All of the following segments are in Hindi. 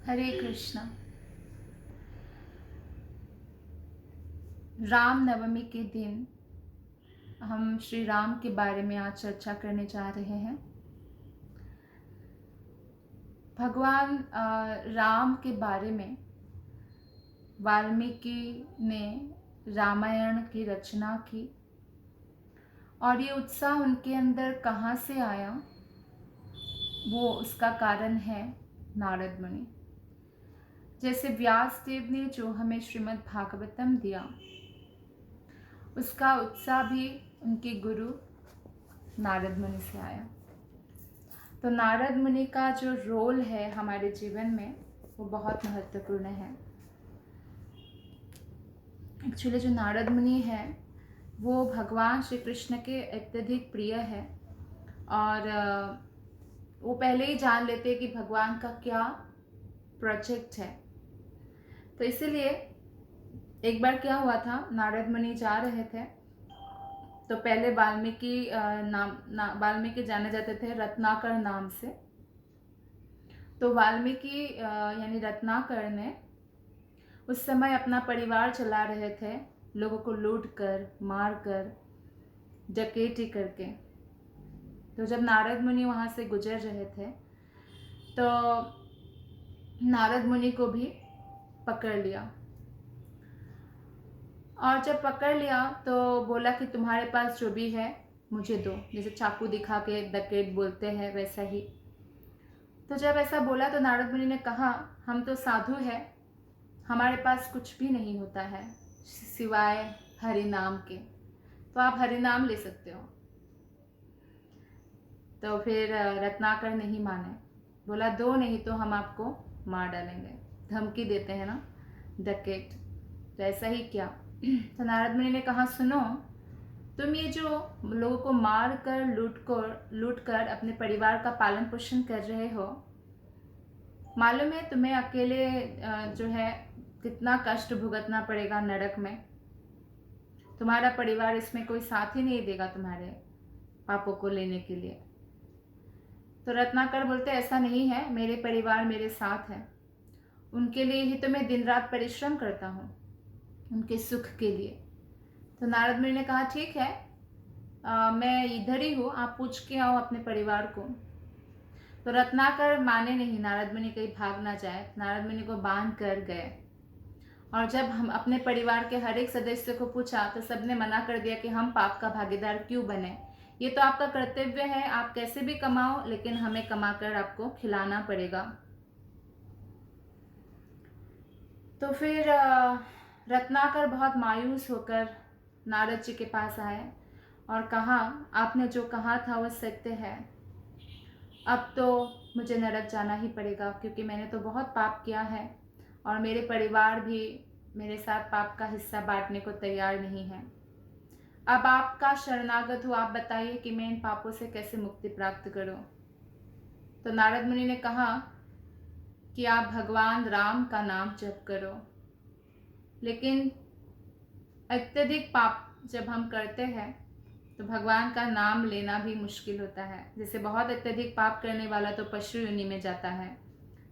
हरे कृष्णा। राम नवमी के दिन हम श्री राम के बारे में आज चर्चा करने जा रहे हैं। भगवान राम के बारे में वाल्मीकि ने रामायण की रचना की और ये उत्साह उनके अंदर कहाँ से आया, वो उसका कारण है नारद मुनि। जैसे व्यास देव ने जो हमें श्रीमद् भागवतम दिया, उसका उत्साह भी उनके गुरु नारद मुनि से आया। तो नारद मुनि का जो रोल है हमारे जीवन में वो बहुत महत्वपूर्ण है। एक्चुअली जो नारद मुनि है वो भगवान श्री कृष्ण के अत्यधिक प्रिय है और वो पहले ही जान लेते हैं कि भगवान का क्या प्रोजेक्ट है। तो इसीलिए एक बार क्या हुआ था, नारद मुनि जा रहे थे तो पहले वाल्मीकि जाने जाते थे रत्नाकर नाम से। तो वाल्मीकि यानी रत्नाकर ने उस समय अपना परिवार चला रहे थे, लोगों को लूट कर, मार कर, डकैती करके। तो जब नारद मुनि वहाँ से गुजर रहे थे तो नारद मुनि को भी पकड़ लिया और जब पकड़ लिया तो बोला कि तुम्हारे पास जो भी है मुझे दो। जैसे चाकू दिखा के डकैत बोलते हैं वैसा ही। तो जब ऐसा बोला तो नारद मुनि ने कहा, हम तो साधु हैं, हमारे पास कुछ भी नहीं होता है सिवाय हरि नाम के, तो आप हरि नाम ले सकते हो। तो फिर रत्नाकर नहीं माने, बोला दो नहीं तो हम आपको मार डालेंगे। धमकी देते हैं ना डकैत, तो ऐसा ही क्या। तो नारद मुनि ने कहा, सुनो, तुम ये जो लोगों को मार कर लूट कर अपने परिवार का पालन पोषण कर रहे हो, मालूम है तुम्हें अकेले जो है कितना कष्ट भुगतना पड़ेगा नरक में। तुम्हारा परिवार इसमें कोई साथ ही नहीं देगा तुम्हारे पापों को लेने के लिए। तो रत्नाकर बोलते ऐसा नहीं है, मेरे परिवार मेरे साथ है, उनके लिए ही तो मैं दिन रात परिश्रम करता हूँ, उनके सुख के लिए। तो नारद मुनि ने कहा, ठीक है, मैं इधर ही हूँ, आप पूछ के आओ अपने परिवार को। तो रत्नाकर माने नहीं, नारद मुनि कहीं भाग ना जाए। नारद मुनि को बांध कर गए और जब हम अपने परिवार के हर एक सदस्य को पूछा तो सबने मना कर दिया कि हम पाप का भागीदार क्यों बने, ये तो आपका कर्तव्य है, आप कैसे भी कमाओ लेकिन हमें कमाकर आपको खिलाना पड़ेगा। तो फिर रत्नाकर बहुत मायूस होकर नारद जी के पास आए और कहा, आपने जो कहा था वो सत्य है, अब तो मुझे नरक जाना ही पड़ेगा क्योंकि मैंने तो बहुत पाप किया है और मेरे परिवार भी मेरे साथ पाप का हिस्सा बांटने को तैयार नहीं है। अब आपका शरणागत हूँ, आप बताइए कि मैं इन पापों से कैसे मुक्ति प्राप्त करूं। तो नारद मुनि ने कहा कि आप भगवान राम का नाम जप करो, लेकिन अत्यधिक पाप जब हम करते हैं तो भगवान का नाम लेना भी मुश्किल होता है। जैसे बहुत अत्यधिक पाप करने वाला तो पशु योनि में जाता है,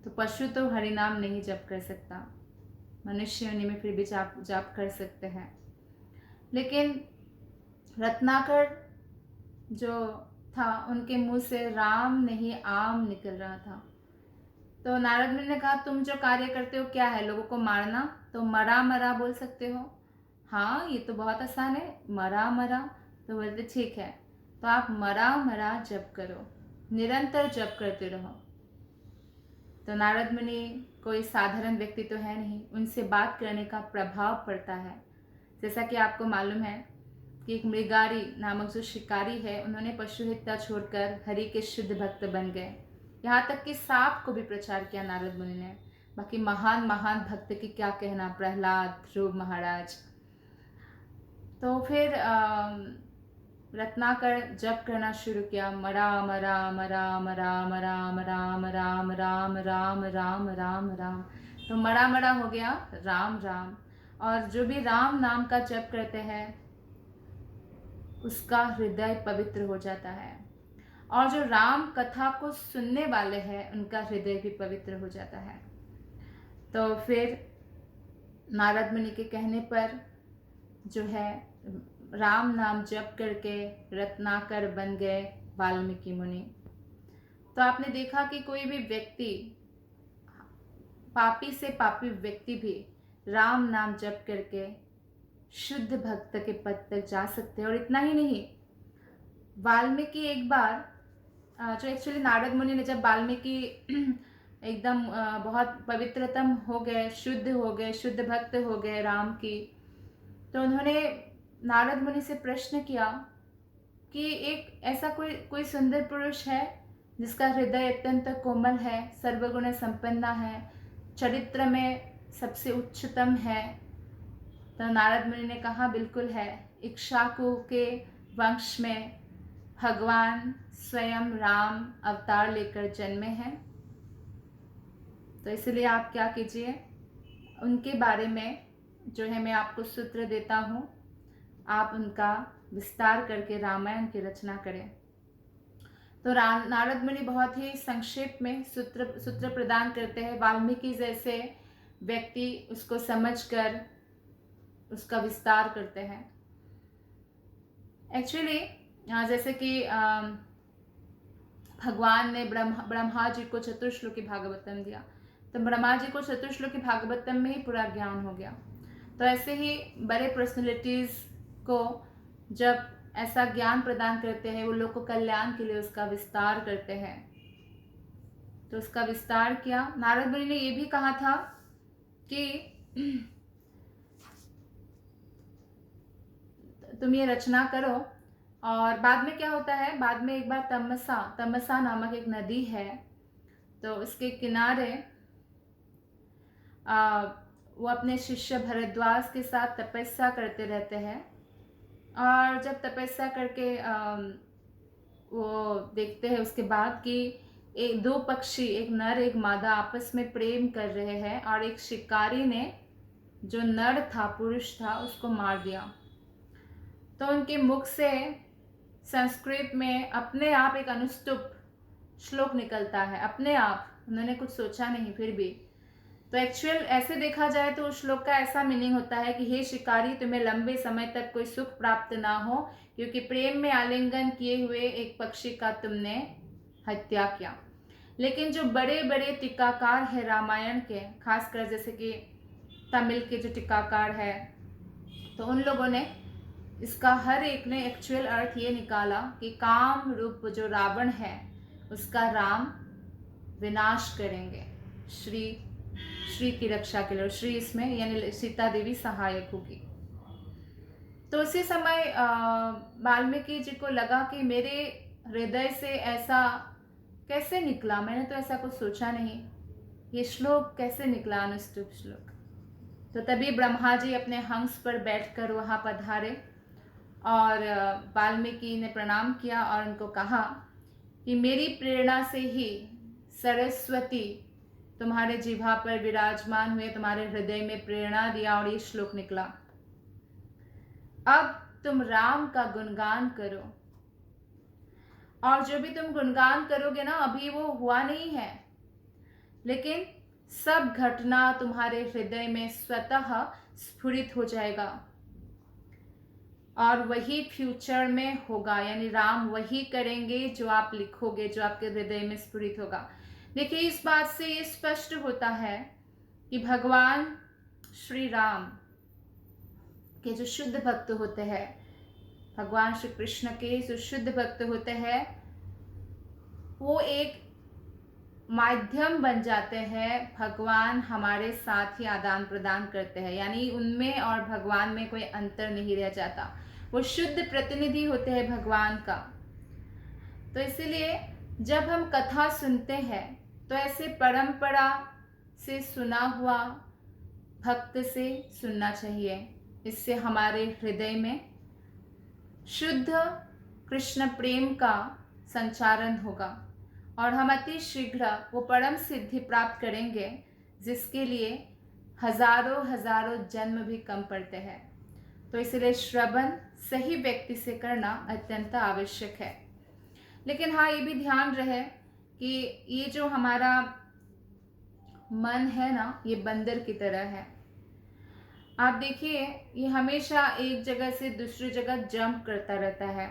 तो पशु तो हरि नाम नहीं जप कर सकता, मनुष्य योनि में फिर भी जाप कर सकते हैं। लेकिन रत्नाकर जो था उनके मुंह से राम नहीं आम निकल रहा था। तो नारद मुनि ने कहा, तुम जो कार्य करते हो क्या है, लोगों को मारना, तो मरा मरा बोल सकते हो। हाँ, ये तो बहुत आसान है, मरा मरा। तो बोलते ठीक है, तो आप मरा मरा जप करो, निरंतर जप करते रहो। तो नारद मुनि कोई साधारण व्यक्ति तो है नहीं, उनसे बात करने का प्रभाव पड़ता है। जैसा कि आपको मालूम है कि एक मृगारी नामक जो शिकारी है, उन्होंने पशुहित्या छोड़कर हरि के शुद्ध भक्त बन गए। यहाँ तक कि सांप को भी प्रचार किया नारद मुनि ने। बाकी महान महान भक्त की क्या कहना, प्रहलाद, ध्रुव महाराज। तो फिर रत्नाकर जप करना शुरू किया, राम राम राम राम राम राम राम राम राम राम राम राम। तो मरा मरा हो गया राम राम। और जो भी राम नाम का जप करते हैं उसका हृदय पवित्र हो जाता है, और जो राम कथा को सुनने वाले हैं उनका हृदय भी पवित्र हो जाता है। तो फिर नारद मुनि के कहने पर जो है राम नाम जप करके रत्नाकर बन गए वाल्मीकि मुनि। तो आपने देखा कि कोई भी व्यक्ति, पापी से पापी व्यक्ति भी राम नाम जप करके शुद्ध भक्त के पद तक जा सकते हैं। और इतना ही नहीं, वाल्मीकि एक बार जो एक्चुअली नारद मुनि ने जब वाल्मीकि एकदम बहुत पवित्रतम हो गए, शुद्ध हो गए, शुद्ध भक्त हो गए राम की, तो उन्होंने नारद मुनि से प्रश्न किया कि एक ऐसा कोई सुंदर पुरुष है जिसका हृदय अत्यंत कोमल है, सर्वगुण संपन्न है, चरित्र में सबसे उच्चतम है। तो नारद मुनि ने कहा बिल्कुल है, इक्ष्वाकु के वंश में भगवान स्वयं राम अवतार लेकर जन्मे हैं। तो इसलिए आप क्या कीजिए, उनके बारे में जो है मैं आपको सूत्र देता हूँ, आप उनका विस्तार करके रामायण की रचना करें। तो नारद मुनि बहुत ही संक्षेप में सूत्र प्रदान करते हैं। वाल्मीकि जैसे व्यक्ति उसको समझकर उसका विस्तार करते हैं। एक्चुअली जैसे कि भगवान ने ब्रह्मा जी को चतुर्श्लोकी भागवतम दिया, तो ब्रह्मा जी को चतुर्श्लोकी भागवतम में ही पूरा ज्ञान हो गया। तो ऐसे ही बड़े पर्सनैलिटीज़ को जब ऐसा ज्ञान प्रदान करते हैं, वो लोग को कल्याण के लिए उसका विस्तार करते हैं। तो उसका विस्तार किया। नारद मुनि ने ये भी कहा था कि तुम ये रचना करो। और बाद में क्या होता है, बाद में एक बार तमसा नामक एक नदी है, तो उसके किनारे वो अपने शिष्य भरद्वाज के साथ तपस्या करते रहते हैं। और जब तपस्या करके वो देखते हैं उसके बाद कि दो पक्षी, एक नर एक मादा आपस में प्रेम कर रहे हैं, और एक शिकारी ने जो नर था, पुरुष था, उसको मार दिया। तो उनके मुख से संस्कृत में अपने आप एक अनुष्टुप श्लोक निकलता है, अपने आप, उन्होंने कुछ सोचा नहीं फिर भी। तो एक्चुअल ऐसे देखा जाए तो उस श्लोक का ऐसा मीनिंग होता है कि हे शिकारी, तुम्हें लंबे समय तक कोई सुख प्राप्त ना हो, क्योंकि प्रेम में आलिंगन किए हुए एक पक्षी का तुमने हत्या किया। लेकिन जो बड़े बड़े टीकाकार है रामायण के, खासकर जैसे कि तमिल के जो टीकाकार है, तो उन लोगों ने इसका हर एक ने एक्चुअल अर्थ ये निकाला कि काम रूप जो रावण है उसका राम विनाश करेंगे श्री की रक्षा के लिए। श्री इसमें यानी सीता देवी सहायक होगी। तो उसी समय वाल्मीकि जी को लगा कि मेरे हृदय से ऐसा कैसे निकला, मैंने तो ऐसा कुछ सोचा नहीं, ये श्लोक कैसे निकला, अनुष्टुप श्लोक। तो तभी ब्रह्मा जी अपने हंस पर बैठकर वहाँ पधारे और वाल्मीकि ने प्रणाम किया और उनको कहा कि मेरी प्रेरणा से ही सरस्वती तुम्हारे जिह्वा पर विराजमान हुए, तुम्हारे हृदय में प्रेरणा दिया और ये श्लोक निकला। अब तुम राम का गुणगान करो, और जो भी तुम गुणगान करोगे ना, अभी वो हुआ नहीं है, लेकिन सब घटना तुम्हारे हृदय में स्वतः स्फुरित हो जाएगा और वही फ्यूचर में होगा, यानी राम वही करेंगे जो आप लिखोगे, जो आपके हृदय में स्फुरित होगा। देखिए, इस बात से ये स्पष्ट होता है कि भगवान श्री राम के जो शुद्ध भक्त होते हैं, भगवान श्री कृष्ण के जो शुद्ध भक्त होते हैं, वो एक माध्यम बन जाते हैं, भगवान हमारे साथ ही आदान प्रदान करते हैं, यानी उनमें और भगवान में कोई अंतर नहीं रह जाता, वो शुद्ध प्रतिनिधि होते हैं भगवान का। तो इसीलिए जब हम कथा सुनते हैं तो ऐसे परंपरा से सुना हुआ भक्त से सुनना चाहिए, इससे हमारे हृदय में शुद्ध कृष्ण प्रेम का संचारण होगा और हम अति शीघ्र वो परम सिद्धि प्राप्त करेंगे जिसके लिए हजारों हजारों जन्म भी कम पड़ते हैं। तो इसलिए श्रवण सही व्यक्ति से करना अत्यंत आवश्यक है। लेकिन हाँ, ये भी ध्यान रहे कि ये जो हमारा मन है ना, ये बंदर की तरह है। आप देखिए, ये हमेशा एक जगह से दूसरी जगह जंप करता रहता है।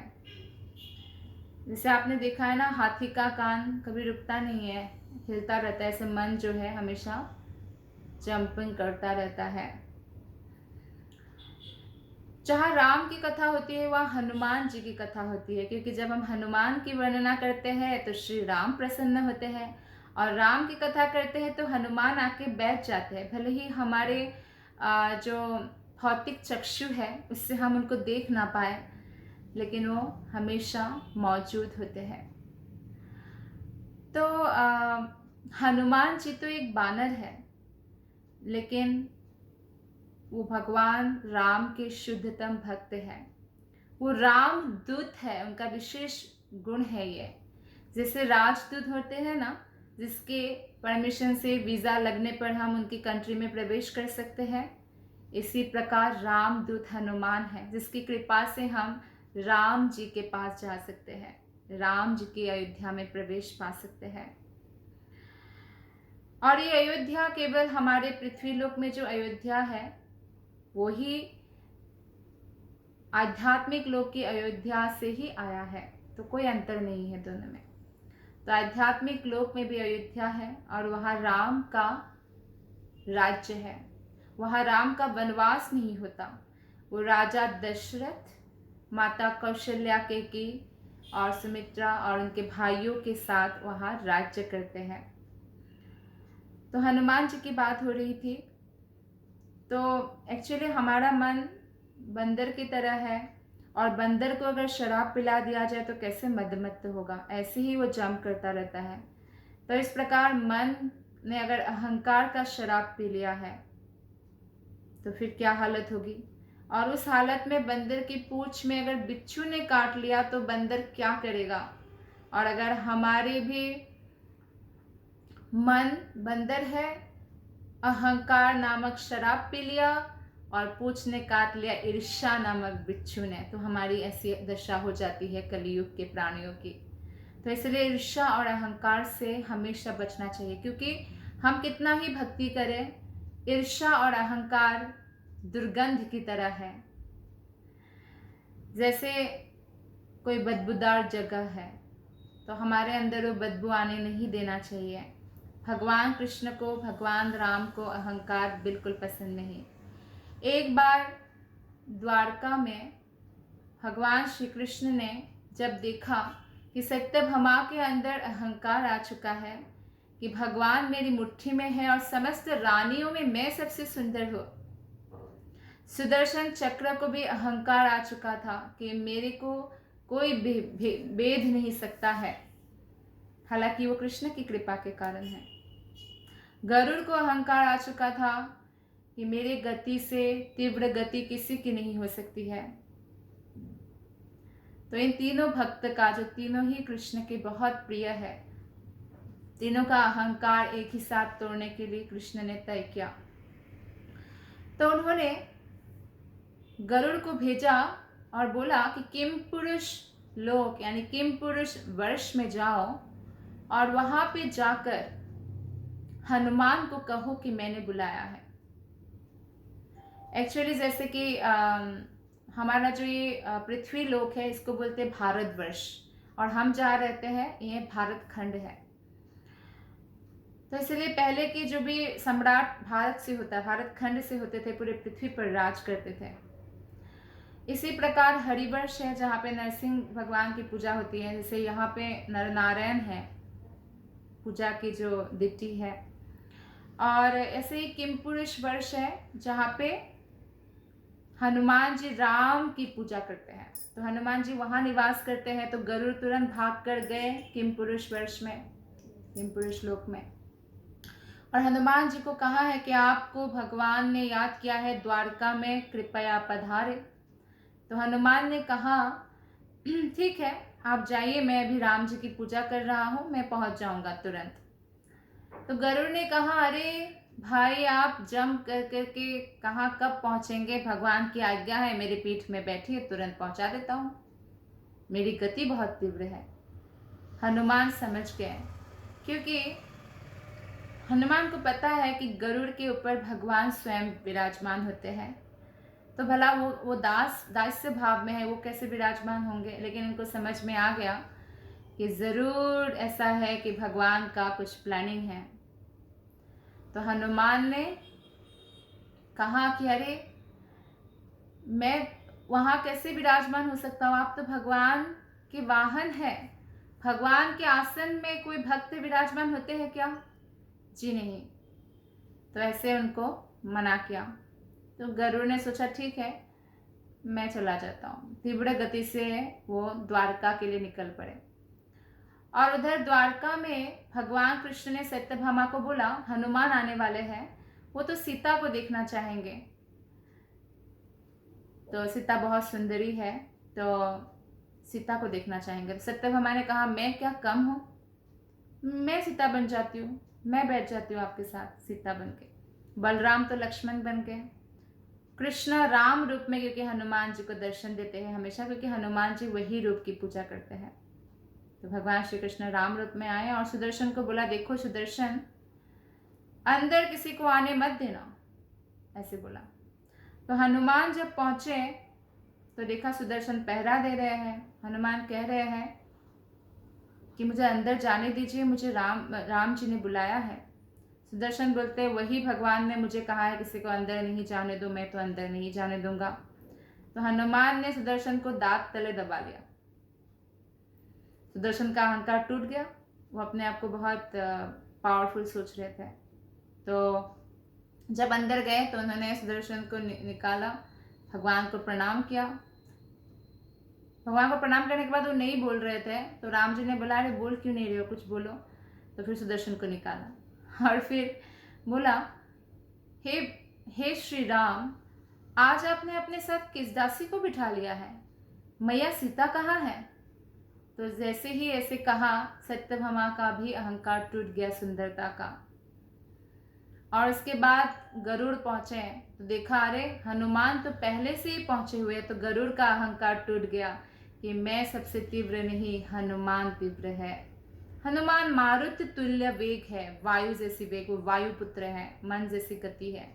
जैसे आपने देखा है ना, हाथी का कान कभी रुकता नहीं है, हिलता रहता है। ऐसे मन जो है हमेशा जंपिंग करता रहता है। जहाँ राम की कथा होती है वहाँ हनुमान जी की कथा होती है, क्योंकि जब हम हनुमान की वर्णना करते हैं तो श्री राम प्रसन्न होते हैं, और राम की कथा करते हैं तो हनुमान आके बैठ जाते हैं। भले ही हमारे जो भौतिक चक्षु है उससे हम उनको देख ना पाए, लेकिन वो हमेशा मौजूद होते हैं। तो हनुमान जी तो एक बानर है, लेकिन वो भगवान राम के शुद्धतम भक्त हैं। वो राम दूत है, उनका विशेष गुण है ये। जैसे राजदूत होते हैं ना, जिसके परमिशन से वीज़ा लगने पर हम उनकी कंट्री में प्रवेश कर सकते हैं, इसी प्रकार रामदूत हनुमान है, जिसकी कृपा से हम राम जी के पास जा सकते हैं, राम जी की अयोध्या में प्रवेश पा सकते हैं। और ये अयोध्या केवल हमारे पृथ्वीलोक में जो अयोध्या है वही आध्यात्मिक लोक की अयोध्या से ही आया है, तो कोई अंतर नहीं है दोनों में। तो आध्यात्मिक लोक में भी अयोध्या है, और वहाँ राम का राज्य है। वहाँ राम का वनवास नहीं होता। वो राजा दशरथ, माता कौशल्या की और सुमित्रा और उनके भाइयों के साथ वहाँ राज्य करते हैं। तो हनुमान जी की बात हो रही थी। तो एक्चुअली हमारा मन बंदर की तरह है, और बंदर को अगर शराब पिला दिया जाए तो कैसे मदमस्त होगा, ऐसे ही वो जंप करता रहता है। तो इस प्रकार मन ने अगर अहंकार का शराब पी लिया है तो फिर क्या हालत होगी। और उस हालत में बंदर की पूंछ में अगर बिच्छू ने काट लिया तो बंदर क्या करेगा। और अगर हमारे भी मन बंदर है, अहंकार नामक शराब पी लिया और पूंछ ने काट लिया ईर्ष्या नामक बिच्छू ने, तो हमारी ऐसी दशा हो जाती है कलयुग के प्राणियों की। तो इसलिए ईर्ष्या और अहंकार से हमेशा बचना चाहिए, क्योंकि हम कितना ही भक्ति करें, ईर्ष्या और अहंकार दुर्गंध की तरह है। जैसे कोई बदबूदार जगह है तो हमारे अंदर वो बदबू आने नहीं देना चाहिए। भगवान कृष्ण को, भगवान राम को अहंकार बिल्कुल पसंद नहीं। एक बार द्वारका में भगवान श्री कृष्ण ने जब देखा कि सत्यभामा के अंदर अहंकार आ चुका है, कि भगवान मेरी मुट्ठी में है और समस्त रानियों में मैं सबसे सुंदर हूँ, सुदर्शन चक्र को भी अहंकार आ चुका था कि मेरे को कोई भेद नहीं सकता है, हालांकि वो कृष्ण की कृपा के कारण है। गरुड़ को अहंकार आ चुका था कि मेरे गति से तीव्र गति किसी की नहीं हो सकती है। तो इन तीनों भक्त का, जो तीनों ही कृष्ण के बहुत प्रिय है, तीनों का अहंकार एक ही साथ तोड़ने के लिए कृष्ण ने तय किया। तो उन्होंने गरुड़ को भेजा और बोला कि किम पुरुष लोक यानी किम पुरुष वर्ष में जाओ और वहां पे जाकर हनुमान को कहो कि मैंने बुलाया है। एक्चुअली जैसे कि हमारा जो ये पृथ्वी लोक है इसको बोलते हैं भारतवर्ष, और हम जहाँ रहते हैं ये भारत खंड है। तो इसलिए पहले के जो भी सम्राट भारत से होता, भारत खंड से होते थे, पूरे पृथ्वी पर राज करते थे। इसी प्रकार हरिवर्ष है जहाँ पे नरसिंह भगवान की पूजा होती है। जैसे यहाँ पे नरनारायण है, पूजा की जो दिट्टी है। और ऐसे ही किम पुरुष वर्ष है जहाँ पे हनुमान जी राम की पूजा करते हैं। तो हनुमान जी वहाँ निवास करते हैं। तो गरुड़ तुरंत भाग कर गए किम पुरुष वर्ष में, किम पुरुष लोक में, और हनुमान जी को कहा है कि आपको भगवान ने याद किया है, द्वारका में कृपया पधारे। तो हनुमान ने कहा ठीक है आप जाइए, मैं अभी राम जी की पूजा कर रहा हूँ, मैं पहुँच जाऊँगा तुरंत। तो गरुड़ ने कहा अरे भाई आप जंप कर करके कहाँ कब पहुँचेंगे, भगवान की आज्ञा है, मेरी पीठ में बैठिए, तुरंत पहुँचा देता हूँ, मेरी गति बहुत तीव्र है। हनुमान समझ गए, क्योंकि हनुमान को पता है कि गरुड़ के ऊपर भगवान स्वयं विराजमान होते हैं, तो भला वो दास्य भाव में है, वो कैसे विराजमान होंगे। लेकिन उनको समझ में आ गया कि ज़रूर ऐसा है कि भगवान का कुछ प्लानिंग है। तो हनुमान ने कहा कि अरे मैं वहाँ कैसे विराजमान हो सकता हूँ, आप तो भगवान के वाहन है, भगवान के आसन में कोई भक्त विराजमान होते हैं क्या? जी नहीं। तो ऐसे उनको मना किया। तो गरुड़ ने सोचा ठीक है, मैं चला जाता हूँ। तीव्र गति से वो द्वारका के लिए निकल पड़े। और उधर द्वारका में भगवान कृष्ण ने सत्यभामा को बोला, हनुमान आने वाले हैं, वो तो सीता को देखना चाहेंगे। तो सीता बहुत सुंदरी है, तो सीता को देखना चाहेंगे। तो सत्यभामा ने कहा, मैं क्या कम हूँ, मैं सीता बन जाती हूँ, मैं बैठ जाती हूँ आपके साथ सीता बन के। बलराम तो लक्ष्मण बन गए, कृष्ण राम रूप में, क्योंकि हनुमान जी को दर्शन देते हैं हमेशा, क्योंकि हनुमान जी वही रूप की पूजा करते हैं। तो भगवान श्री कृष्ण राम रूप में आए और सुदर्शन को बोला, देखो सुदर्शन, अंदर किसी को आने मत देना, ऐसे बोला। तो हनुमान जब पहुंचे तो देखा सुदर्शन पहरा दे रहे हैं। हनुमान कह रहे हैं कि मुझे अंदर जाने दीजिए, मुझे राम जी ने बुलाया है। सुदर्शन बोलते, वही भगवान ने मुझे कहा है किसी को अंदर नहीं जाने दो, मैं तो अंदर नहीं जाने दूंगा। तो हनुमान ने सुदर्शन को दांत तले दबा लिया। सुदर्शन का अहंकार टूट गया, वो अपने आप को बहुत पावरफुल सोच रहे थे। तो जब अंदर गए तो उन्होंने सुदर्शन को निकाला, भगवान को प्रणाम किया। भगवान को प्रणाम करने के बाद वो नहीं बोल रहे थे, तो राम जी ने बोला, अरे बोल क्यों नहीं रहे हो, कुछ बोलो। तो फिर सुदर्शन को निकाला और फिर बोला, हे श्री राम, आज आपने अपने साथ किस दासी को बिठा लिया है, मैया सीता कहाँ है? तो जैसे ही ऐसे कहा, सत्यभामा का भी अहंकार टूट गया सुंदरता का। और उसके बाद गरुड़ पहुंचे तो देखा, अरे हनुमान तो पहले से ही पहुंचे हुए। तो गरुड़ का अहंकार टूट गया कि मैं सबसे तीव्र नहीं, हनुमान तीव्र है। हनुमान मारुति तुल्य वेग है, वायु जैसी वेग, वो वायु पुत्र है, मन जैसी गति है।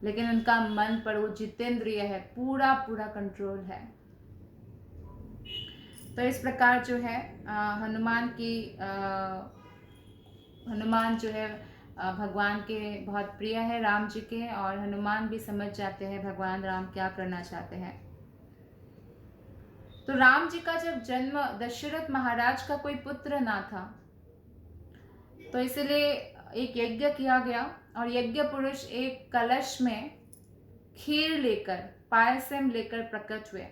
लेकिन उनका मन पर वो जितेंद्रिय है, पूरा पूरा कंट्रोल है। तो इस प्रकार जो है हनुमान जो है भगवान के बहुत प्रिय है, राम जी के। और हनुमान भी समझ जाते हैं भगवान राम क्या करना चाहते हैं। तो राम जी का जब जन्म दशरथ महाराज का कोई पुत्र ना था, तो इसलिए एक यज्ञ किया गया और यज्ञ पुरुष एक कलश में खीर लेकर, पायसम लेकर प्रकट हुए।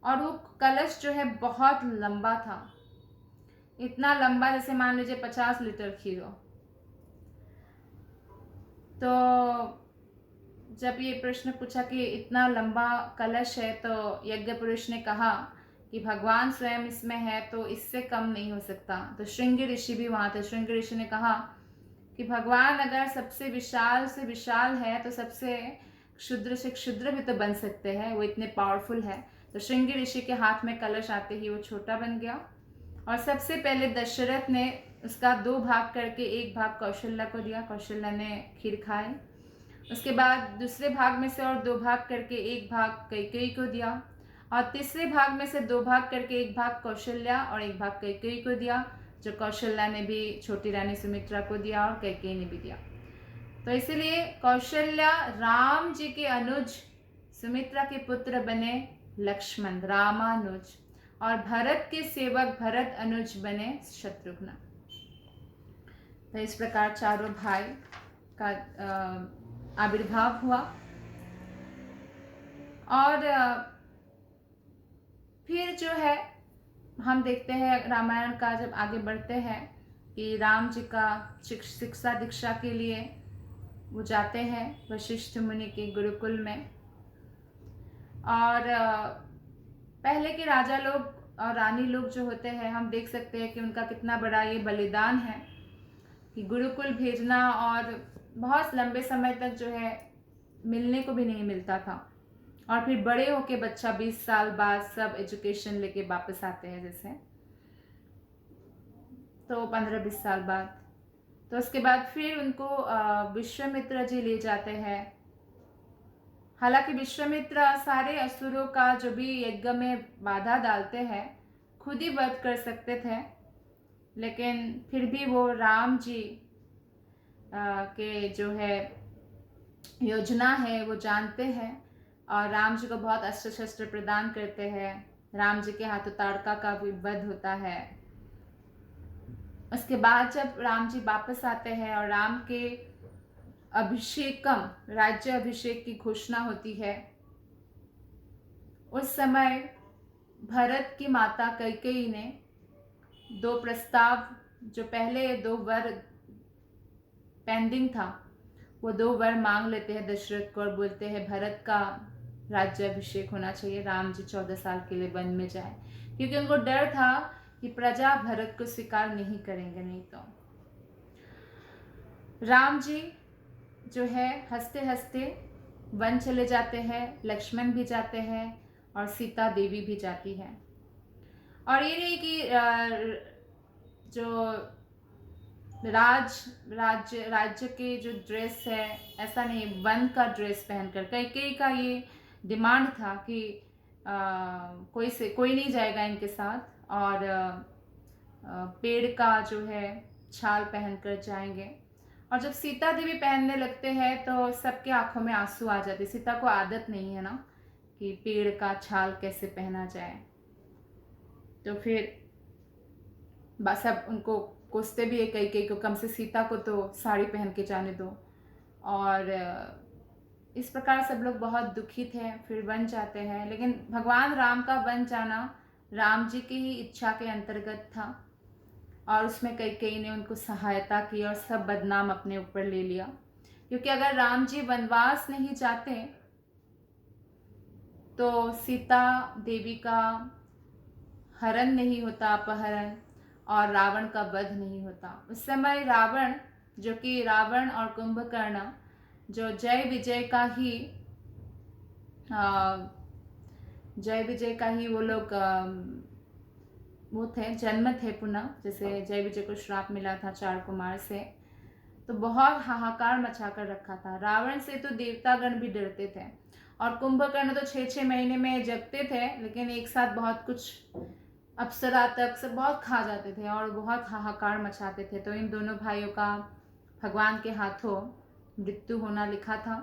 और वो कलश जो है बहुत लंबा था, इतना लंबा जैसे मान लीजिए 50 लीटर खीर हो। तो जब ये प्रश्न पूछा कि इतना लंबा कलश है, तो यज्ञ पुरुष ने कहा कि भगवान स्वयं इसमें है, तो इससे कम नहीं हो सकता। तो श्रृंगी ऋषि भी वहाँ थे। श्रृंगी ऋषि ने कहा कि भगवान अगर सबसे विशाल से विशाल है, तो सबसे क्षुद्र से क्षुद्र भी तो बन सकते हैं, वो इतने पावरफुल है। तो श्रृंगी ऋषि के हाथ में कलश आते ही वो छोटा बन गया। और सबसे पहले दशरथ ने उसका 2 भाग करके एक भाग कौशल्या को दिया, कौशल्या ने खीर खाई। उसके बाद दूसरे भाग में से और 2 भाग करके एक भाग कैकेयी को दिया। और तीसरे भाग में से 2 भाग करके एक भाग कौशल्या और एक भाग कैकेयी को दिया, जो कौशल्या ने भी छोटी रानी सुमित्रा को दिया और कैकेयी ने भी दिया। तो इसीलिए कौशल्या राम जी के अनुज, सुमित्रा के पुत्र बने लक्ष्मण, रामानुज। और भरत के सेवक भरत अनुज बने शत्रुघ्न। तो इस प्रकार चारों भाई का आविर्भाव हुआ। और फिर जो है हम देखते हैं रामायण का जब आगे बढ़ते हैं कि राम जी का शिक्षा दीक्षा के लिए वो जाते हैं वशिष्ठ मुनि के गुरुकुल में। और पहले के राजा लोग और रानी लोग जो होते हैं, हम देख सकते हैं कि उनका कितना बड़ा ये बलिदान है कि गुरुकुल भेजना, और बहुत लंबे समय तक जो है मिलने को भी नहीं मिलता था। और फिर बड़े होके बच्चा 20 साल बाद सब एजुकेशन लेके वापस आते हैं, जैसे तो 15-20 साल बाद। तो उसके बाद फिर उनको विश्वामित्र जी ले जाते हैं। हालांकि विश्वामित्र सारे असुरों का जो भी यज्ञ में बाधा डालते हैं खुद ही वध कर सकते थे, लेकिन फिर भी वो राम जी के जो है योजना है वो जानते हैं और राम जी को बहुत अस्त्र शस्त्र प्रदान करते हैं। राम जी के हाथों ताड़का का भी वध होता है। उसके बाद जब राम जी वापस आते हैं और राम के अभिषेकम राज्य अभिषेक की घोषणा होती है, उस समय भरत की माता कैकेयी ने दो प्रस्ताव, जो पहले दो वर पेंडिंग था, वो दो वर मांग लेते हैं दशरथ को और बोलते हैं भरत का राज्य अभिषेक होना चाहिए, राम जी 14 साल के लिए वन में जाए, क्योंकि उनको डर था कि प्रजा भरत को स्वीकार नहीं करेंगे। नहीं तो राम जी जो है हंसते हंसते वन चले जाते हैं, लक्ष्मण भी जाते हैं और सीता देवी भी जाती है। और ये नहीं कि जो राज्य के जो ड्रेस है ऐसा नहीं, वन का ड्रेस पहनकर, कई का ये डिमांड था कि कोई नहीं जाएगा इनके साथ और पेड़ का जो है छाल पहनकर जाएंगे। और जब सीता देवी पहनने लगते हैं तो सबके आंखों में आंसू आ जाते। सीता को आदत नहीं है ना कि पेड़ का छाल कैसे पहना जाए, तो फिर सब उनको कोसते भी है कई को, कम से सीता को तो साड़ी पहन के जाने दो। और इस प्रकार सब लोग बहुत दुखित हैं, फिर वन जाते हैं। लेकिन भगवान राम का वन जाना राम जी की ही इच्छा के अंतर्गत था और उसमें कई ने उनको सहायता की और सब बदनाम अपने ऊपर ले लिया, क्योंकि अगर राम जी वनवास नहीं जाते तो सीता देवी का हरण नहीं होता, अपहरण, और रावण का वध नहीं होता। उस समय रावण, जो कि रावण और कुंभकर्ण जो जय विजय का ही वो लोग वो थे, जन्म थे पुनः, जैसे जय विजय को श्राप मिला था 4 कुमार से, तो बहुत हाहाकार मचा कर रखा था। रावण से तो देवतागण भी डरते थे और कुंभकर्ण तो 6-6 महीने में जगते थे, लेकिन एक साथ बहुत कुछ अप्सरा तक सब बहुत खा जाते थे और बहुत हाहाकार मचाते थे। तो इन दोनों भाइयों का भगवान के हाथों मृत्यु होना लिखा था।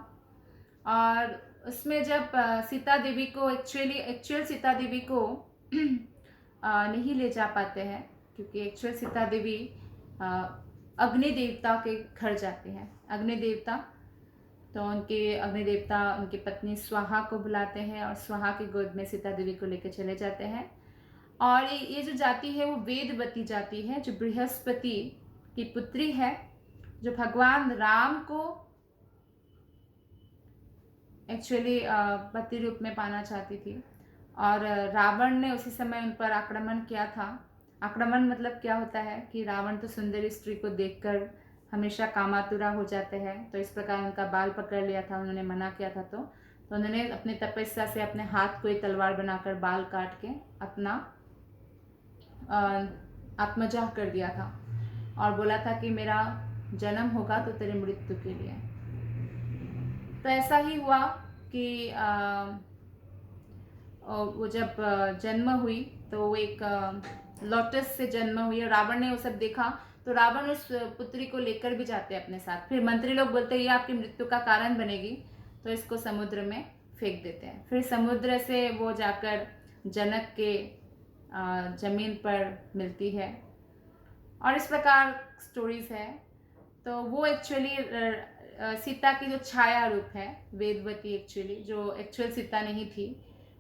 और उसमें जब सीता देवी को एक्चुअल सीता देवी को नहीं ले जा पाते हैं, क्योंकि एक्चुअल सीता देवी अग्नि देवता के घर जाते हैं। अग्नि देवता, तो उनके अग्नि देवता उनकी पत्नी स्वाहा को बुलाते हैं और स्वाहा की गोद में सीता देवी को लेकर चले जाते हैं। और ये जो जाति है वो वेदवती जाति है, जो बृहस्पति की पुत्री है, जो भगवान राम को एक्चुअली पति रूप में पाना चाहती थी। और रावण ने उसी समय उन पर आक्रमण किया था। आक्रमण मतलब क्या होता है कि रावण तो सुंदरी स्त्री को देखकर हमेशा कामातुरा हो जाते हैं, तो इस प्रकार उनका बाल पकड़ लिया था, उन्होंने मना किया था। तो उन्होंने अपने तपस्या से अपने हाथ को एक तलवार बनाकर बाल काट के अपना आत्मदाह कर दिया था और बोला था कि मेरा जन्म होगा तो तेरे मृत्यु के लिए। तो ऐसा ही हुआ कि वो जब जन्म हुई तो वो एक लोटस से जन्म हुई और रावण ने वो सब देखा, तो रावण उस पुत्री को लेकर भी जाते हैं अपने साथ। फिर मंत्री लोग बोलते हैं ये आपकी मृत्यु का कारण बनेगी, तो इसको समुद्र में फेंक देते हैं। फिर समुद्र से वो जाकर जनक के जमीन पर मिलती है और इस प्रकार स्टोरीज है। तो वो एक्चुअली सीता की जो छाया रूप है, वेदवती एक्चुअली, जो एक्चुअल सीता नहीं थी,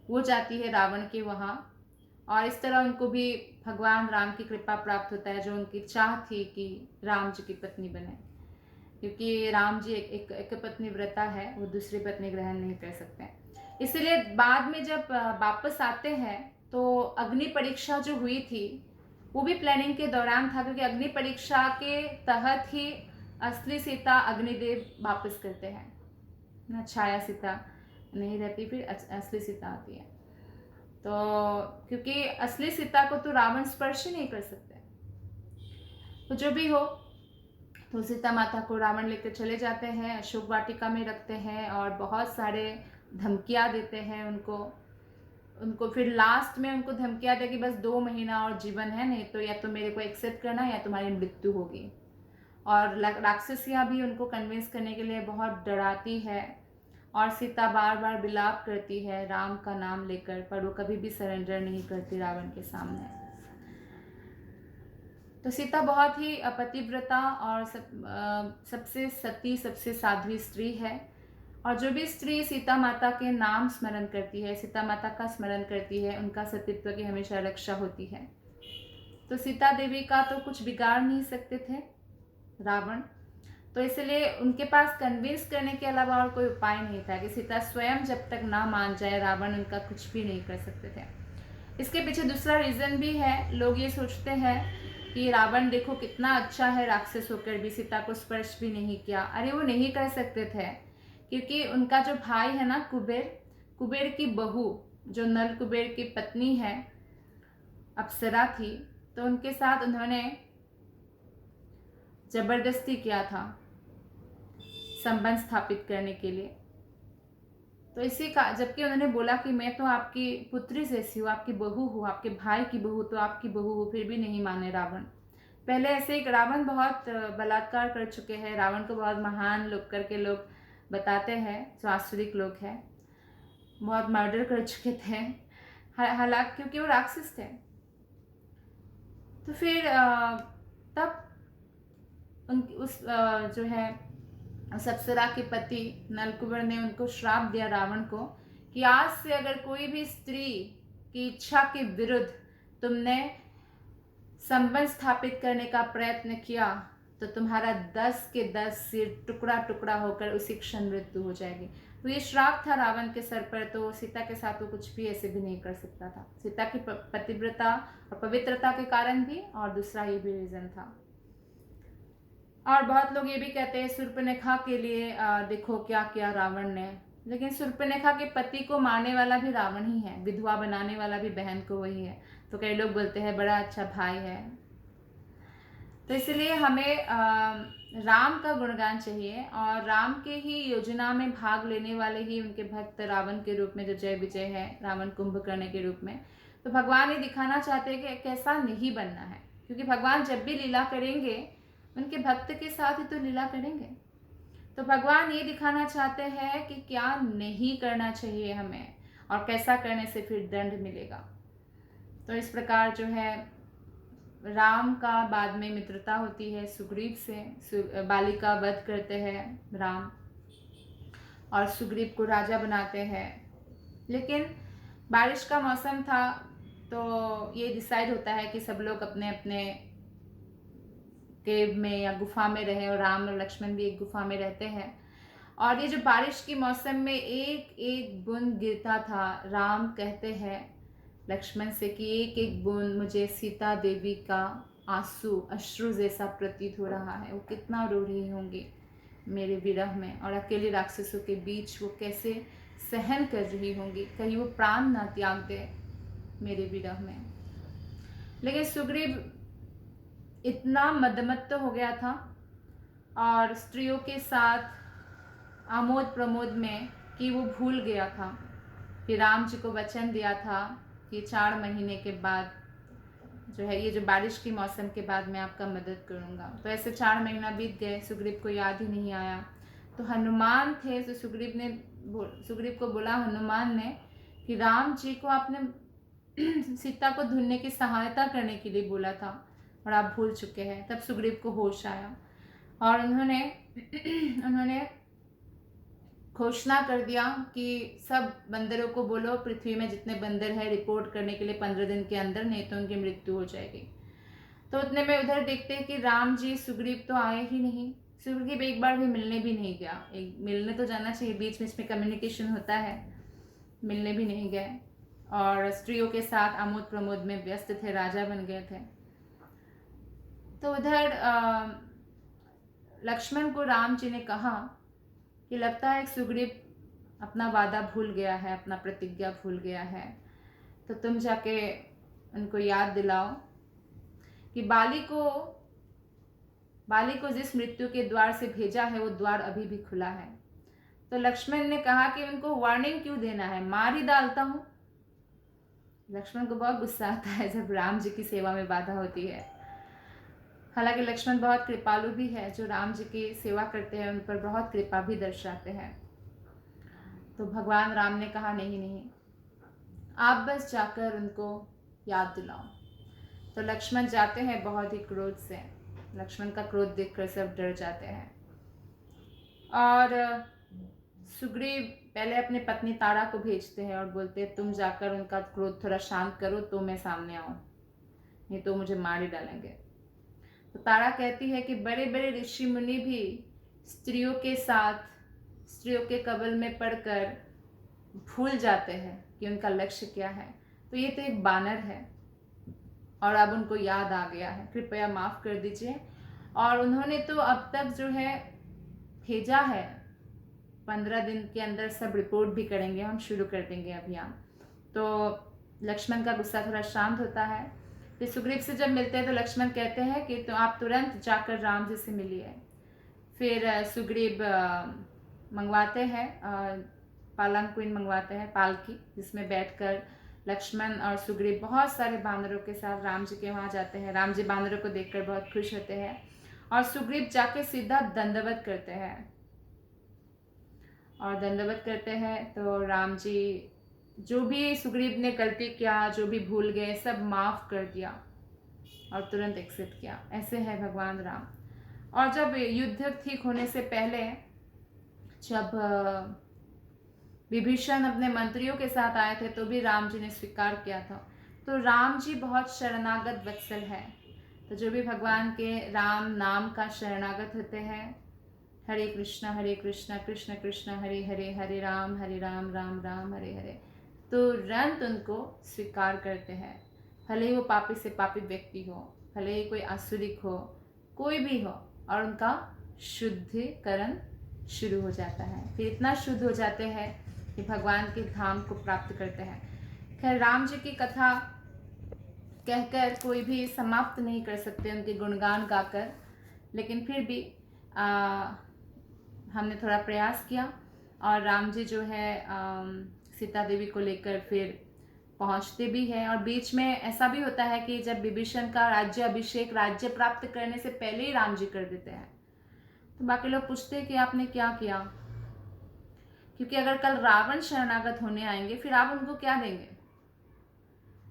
वो जाती है रावण के वहाँ और इस तरह उनको भी भगवान राम की कृपा प्राप्त होता है, जो उनकी चाह थी कि राम जी की पत्नी बने, क्योंकि राम जी एक पत्नी व्रता है, वो दूसरी पत्नी ग्रहण नहीं कर सकते। इसलिए बाद में जब वापस आते हैं तो अग्नि परीक्षा जो हुई थी वो भी प्लानिंग के दौरान था, क्योंकि अग्नि परीक्षा के तहत ही असली सीता अग्निदेव वापस करते हैं ना, छाया सीता नहीं रहती, फिर असली सीता आती है। तो क्योंकि असली सीता को तो रावण स्पर्श ही नहीं कर सकते। तो जो भी हो, तो सीता माता को रावण लेकर चले जाते हैं, अशोक वाटिका में रखते हैं और बहुत सारे धमकियाँ देते हैं उनको। उनको फिर लास्ट में उनको धमकियाँ दे कि बस 2 महीना और जीवन है, नहीं तो या तो मेरे को एक्सेप्ट करना या तुम्हारी मृत्यु होगी। और राक्षसियाँ भी उनको कन्विंस करने के लिए बहुत डराती है और सीता बार बार विलाप करती है राम का नाम लेकर, पर वो कभी भी सरेंडर नहीं करती रावण के सामने। तो सीता बहुत ही पतिव्रता और सबसे सती, सबसे साध्वी स्त्री है। और जो भी स्त्री सीता माता के नाम स्मरण करती है, सीता माता का स्मरण करती है, उनका सतीत्व की हमेशा रक्षा होती है। तो सीता देवी का तो कुछ बिगाड़ नहीं सकते थे रावण, तो इसलिए उनके पास कन्विंस करने के अलावा और कोई उपाय नहीं था कि सीता स्वयं जब तक ना मान जाए रावण उनका कुछ भी नहीं कर सकते थे। इसके पीछे दूसरा रीज़न भी है। लोग ये सोचते हैं कि रावण देखो कितना अच्छा है, राक्षस होकर भी सीता को स्पर्श भी नहीं किया। अरे वो नहीं कर सकते थे, क्योंकि उनका जो भाई है ना कुबेर, कुबेर की बहू जो नल कुबेर की पत्नी है, अप्सरा थी, तो उनके साथ उन्होंने जबरदस्ती किया था संबंध स्थापित करने के लिए। तो इसी का, जबकि उन्होंने बोला कि मैं तो आपकी पुत्री जैसी हूँ, आपकी बहू हूँ, आपके भाई की बहू तो आपकी बहू हूँ, फिर भी नहीं माने रावण। पहले ऐसे एक रावण बहुत बलात्कार कर चुके हैं, रावण को बहुत महान लोग करके लोग बताते हैं, जो आसुरिक लोग हैं, बहुत मर्डर कर चुके थे, हालांकि क्योंकि वो राक्षस थे। तो फिर तब उस जो है अप्सरा के पति नलकुबर ने उनको श्राप दिया रावण को कि आज से अगर कोई भी स्त्री की इच्छा के विरुद्ध तुमने संबंध स्थापित करने का प्रयत्न किया तो तुम्हारा 10 के 10 सिर टुकड़ा टुकड़ा होकर उसी क्षण मृत्यु हो जाएगी। तो ये श्राप था रावण के सर पर, तो सीता के साथ वो कुछ भी ऐसे भी नहीं कर सकता था, सीता की पतिव्रता और पवित्रता के कारण भी, और दूसरा ये भी रीजन था। और बहुत लोग ये भी कहते हैं शूर्पणखा के लिए देखो क्या किया रावण ने, लेकिन शूर्पणखा के पति को मारने वाला भी रावण ही है, विधवा बनाने वाला भी बहन को वही है। तो कई लोग बोलते हैं बड़ा अच्छा भाई है। तो इसलिए हमें राम का गुणगान चाहिए, और राम के ही योजना में भाग लेने वाले ही उनके भक्त रावण के रूप में जो जय विजय है, रावण कुंभकर्ण के रूप में। तो भगवान ये दिखाना चाहते हैं कि कैसा नहीं बनना है, क्योंकि भगवान जब भी लीला करेंगे उनके भक्त के साथ ही तो लीला करेंगे। तो भगवान ये दिखाना चाहते हैं कि क्या नहीं करना चाहिए हमें, और कैसा करने से फिर दंड मिलेगा। तो इस प्रकार जो है राम का बाद में मित्रता होती है सुग्रीव से, बाली का वध करते हैं राम और सुग्रीव को राजा बनाते हैं। लेकिन बारिश का मौसम था, तो ये डिसाइड होता है कि सब लोग अपने अपने केव में या गुफा में रहे, और राम और लक्ष्मण भी एक गुफा में रहते हैं। और ये जो बारिश के मौसम में एक एक बूंद गिरता था, राम कहते हैं लक्ष्मण से कि एक एक बूंद मुझे सीता देवी का आंसू अश्रु जैसा प्रतीत हो रहा है। वो कितना रो रही होंगी मेरे विरह में, और अकेले राक्षसों के बीच वो कैसे सहन कर रही होंगी, कहीं वो प्राण ना त्याग दे मेरे विरह में। लेकिन सुग्रीव इतना मदमत्त हो गया था और स्त्रियों के साथ आमोद प्रमोद में कि वो भूल गया था कि राम जी को वचन दिया था कि 4 महीने के बाद जो है, ये जो बारिश के मौसम के बाद मैं आपका मदद करूँगा। तो ऐसे 4 महीना बीत गए, सुग्रीव को याद ही नहीं आया। तो हनुमान थे, तो सुग्रीव को बोला हनुमान ने कि राम जी को आपने सीता को ढूंढने की सहायता करने के लिए बोला था और आप भूल चुके हैं। तब सुग्रीव को होश आया और उन्होंने घोषणा कर दिया कि सब बंदरों को बोलो, पृथ्वी में जितने बंदर हैं रिपोर्ट करने के लिए 15 दिन के अंदर, नहीं तो उनकी मृत्यु हो जाएगी। तो उतने में उधर देखते हैं कि राम जी सुग्रीव तो आए ही नहीं। सुग्रीव एक बार भी मिलने भी नहीं गया, एक मिलने तो जाना चाहिए, बीच बीच में कम्युनिकेशन होता है, मिलने भी नहीं गए और स्त्रियों के साथ आमोद प्रमोद में व्यस्त थे, राजा बन गए थे। तो उधर लक्ष्मण को राम जी ने कहा कि लगता है सुग्रीव अपना वादा भूल गया है, अपना प्रतिज्ञा भूल गया है, तो तुम जाके उनको याद दिलाओ कि बाली को बाली को जिस मृत्यु के द्वार से भेजा है वो द्वार अभी भी खुला है। तो लक्ष्मण ने कहा कि उनको वार्निंग क्यों देना है, मार ही डालता हूँ। लक्ष्मण को बहुत गुस्सा आता है जब राम जी की सेवा में बाधा होती है। हालांकि लक्ष्मण बहुत कृपालु भी है, जो राम जी की सेवा करते हैं उन पर बहुत कृपा भी दर्शाते हैं। तो भगवान राम ने कहा नहीं नहीं, आप बस जाकर उनको याद दिलाओ। तो लक्ष्मण जाते हैं बहुत ही क्रोध से। लक्ष्मण का क्रोध देखकर सब डर जाते हैं। और सुग्रीव पहले अपनी पत्नी तारा को भेजते हैं और बोलते हैं तुम जाकर उनका क्रोध थोड़ा शांत करो तो मैं सामने आऊँ, नहीं तो मुझे मार ही डालेंगे। तो तारा कहती है कि बड़े बड़े ऋषि मुनि भी स्त्रियों के साथ, स्त्रियों के कबल में पड़कर भूल जाते हैं कि उनका लक्ष्य क्या है। तो ये तो एक बानर है और अब उनको याद आ गया है, कृपया माफ़ कर दीजिए। और उन्होंने तो अब तक जो है भेजा है, 15 दिन के अंदर सब रिपोर्ट भी करेंगे, हम शुरू कर देंगे अभियान। तो लक्ष्मण का गुस्सा थोड़ा शांत होता है। फिर सुग्रीव से जब मिलते हैं तो लक्ष्मण कहते हैं कि तो आप तुरंत जाकर राम जी से मिलिए। फिर सुग्रीव मंगवाते हैं, पालनक्विन मंगवाते हैं, पालकी, जिसमें बैठकर लक्ष्मण और सुग्रीव बहुत सारे बानरों के साथ राम जी के वहाँ जाते हैं। राम जी बानरों को देखकर बहुत खुश होते हैं और सुग्रीव जाके सीधा दंडवत करते हैं। और दंडवत करते हैं तो राम जी जो भी सुग्रीव ने गलती किया, जो भी भूल गए, सब माफ़ कर दिया और तुरंत एक्सेप्ट किया। ऐसे है भगवान राम। और जब युद्ध ठीक होने से पहले जब विभीषण अपने मंत्रियों के साथ आए थे तो भी राम जी ने स्वीकार किया था। तो राम जी बहुत शरणागत वत्सल है। तो जो भी भगवान के राम नाम का शरणागत होते हैं, हरे कृष्णा कृष्ण कृष्ण हरे हरे, हरे राम राम राम हरे हरे, तुरंत उनको स्वीकार करते हैं। भले ही वो पापी से पापी व्यक्ति हो, भले ही कोई आसुरिक हो, कोई भी हो, और उनका शुद्धिकरण शुरू हो जाता है। फिर इतना शुद्ध हो जाते हैं कि भगवान के धाम को प्राप्त करते हैं। खैर, राम जी की कथा कहकर कोई भी समाप्त नहीं कर सकते उनके गुणगान गाकर, लेकिन फिर भी हमने थोड़ा प्रयास किया और राम जी जो है सीता देवी को लेकर फिर पहुंचते भी हैं। और बीच में ऐसा भी होता है कि जब विभीषण का राज्य अभिषेक, राज्य प्राप्त करने से पहले ही राम जी कर देते हैं। तो बाकी लोग पूछते हैं कि आपने क्या किया, क्योंकि अगर कल रावण शरणागत होने आएंगे फिर आप उनको क्या देंगे,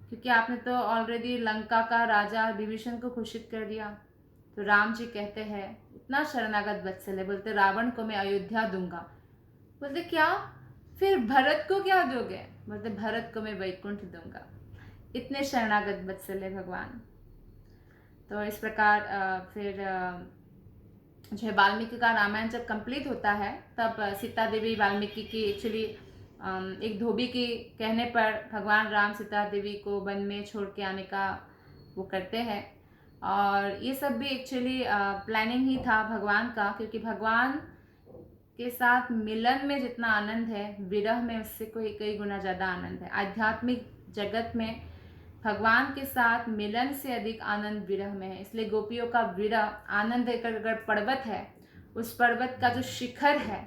क्योंकि आपने तो ऑलरेडी लंका का राजा विभीषण को घोषित कर दिया। तो राम जी कहते हैं, इतना शरणागत वत्सल है, बोलते रावण को मैं अयोध्या दूंगा। बोलते क्या, फिर भरत को क्या दोगे? बोलते भरत को मैं वैकुंठ दूंगा। इतने शरणागत वत्सल है भगवान। तो इस प्रकार फिर जो है वाल्मीकि का रामायण जब कंप्लीट होता है तब सीता देवी वाल्मीकि की एक्चुअली एक धोबी के कहने पर भगवान राम सीता देवी को वन में छोड़ के आने का वो करते हैं। और ये सब भी एक्चुअली प्लानिंग ही था भगवान का, क्योंकि भगवान के साथ मिलन में जितना आनंद है, विरह में उससे कोई कई गुना ज़्यादा आनंद है। आध्यात्मिक जगत में भगवान के साथ मिलन से अधिक आनंद विरह में है। इसलिए गोपियों का विरह आनंद एक अगर पर्वत है, उस पर्वत का जो शिखर है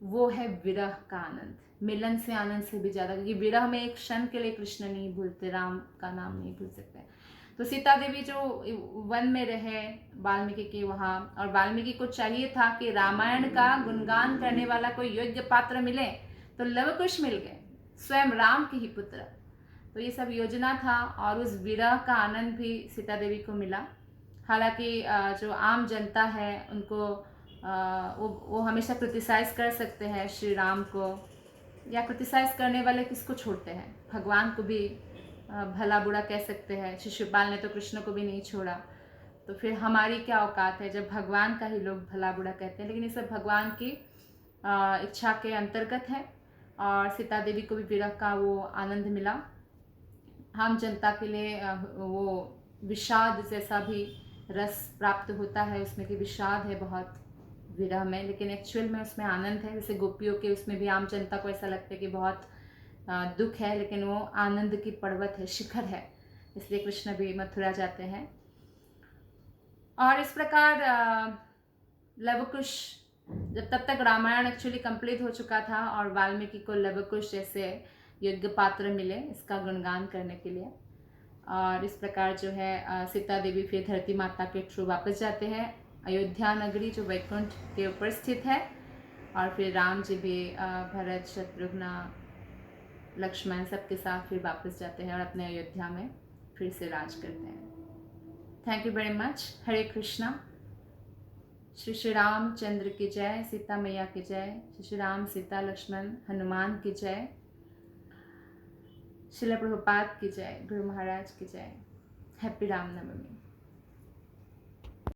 वो है विरह का आनंद, मिलन से आनंद से भी ज़्यादा, क्योंकि विरह में एक क्षण के लिए कृष्ण नहीं भूलते, राम का नाम नहीं भूल सकते। तो सीता देवी जो वन में रहे वाल्मीकि के वहाँ, और वाल्मीकि को चाहिए था कि रामायण का गुणगान करने वाला कोई योग्य पात्र मिले, तो लवकुश मिल गए, स्वयं राम के ही पुत्र। तो ये सब योजना था और उस विरह का आनंद भी सीता देवी को मिला। हालांकि जो आम जनता है उनको वो हमेशा क्रिटिसाइज कर सकते हैं श्री राम को, या क्रिटिसाइज करने वाले किसको छोड़ते हैं, भगवान को भी भला बुरा कह सकते हैं। शिशुपाल ने तो कृष्ण को भी नहीं छोड़ा, तो फिर हमारी क्या औकात है जब भगवान का ही लोग भला बुरा कहते हैं। लेकिन ये सब भगवान की इच्छा के अंतर्गत है और सीता देवी को भी विरह का वो आनंद मिला। हम जनता के लिए वो विषाद जैसा भी रस प्राप्त होता है, उसमें कि विषाद है बहुत विरह में, लेकिन एक्चुअल में उसमें आनंद है। जैसे गोपियों के उसमें भी आम जनता को ऐसा लगता है कि बहुत दुख है, लेकिन वो आनंद की पर्वत है, शिखर है। इसलिए कृष्ण भी मथुरा जाते हैं। और इस प्रकार लव कुश, जब तब तक रामायण एक्चुअली कंप्लीट हो चुका था और वाल्मीकि को लव कुश जैसे योग्य पात्र मिले इसका गुणगान करने के लिए। और इस प्रकार जो है सीता देवी फिर धरती माता के थ्रू वापस जाते हैं अयोध्या नगरी जो वैकुंठ के ऊपर स्थित है। और फिर राम जी भी भरत शत्रुघ्न लक्ष्मण सबके साथ फिर वापस जाते हैं और अपने अयोध्या में फिर से राज करते हैं। Thank you very much. Hare Krishna. Shri Shri Ramchandra की जय, सीता मैया की जय, श्री राम सीता लक्ष्मण हनुमान की जय, श्रील प्रभुपाद की जय, गुरु महाराज की जय। हैप्पी रामनवमी।